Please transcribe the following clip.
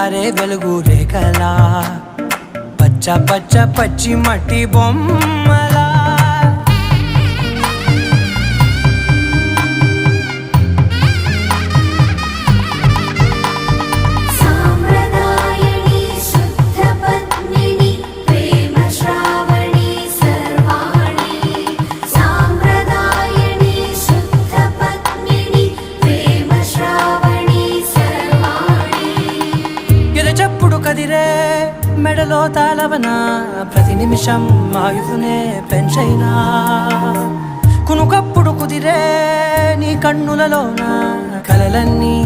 జారే వెలుగు రేఖలా పచ్చ పచ్చ పచ్చి మట్టి బొమ్మలా చెప్పుడు కదిరే మెడలో తాళవన ప్రతి నిమిషం ఆయుధునే పెంచైనా కునుకప్పుడు కుదిరే నీ కన్నులలోన కలలన్నీ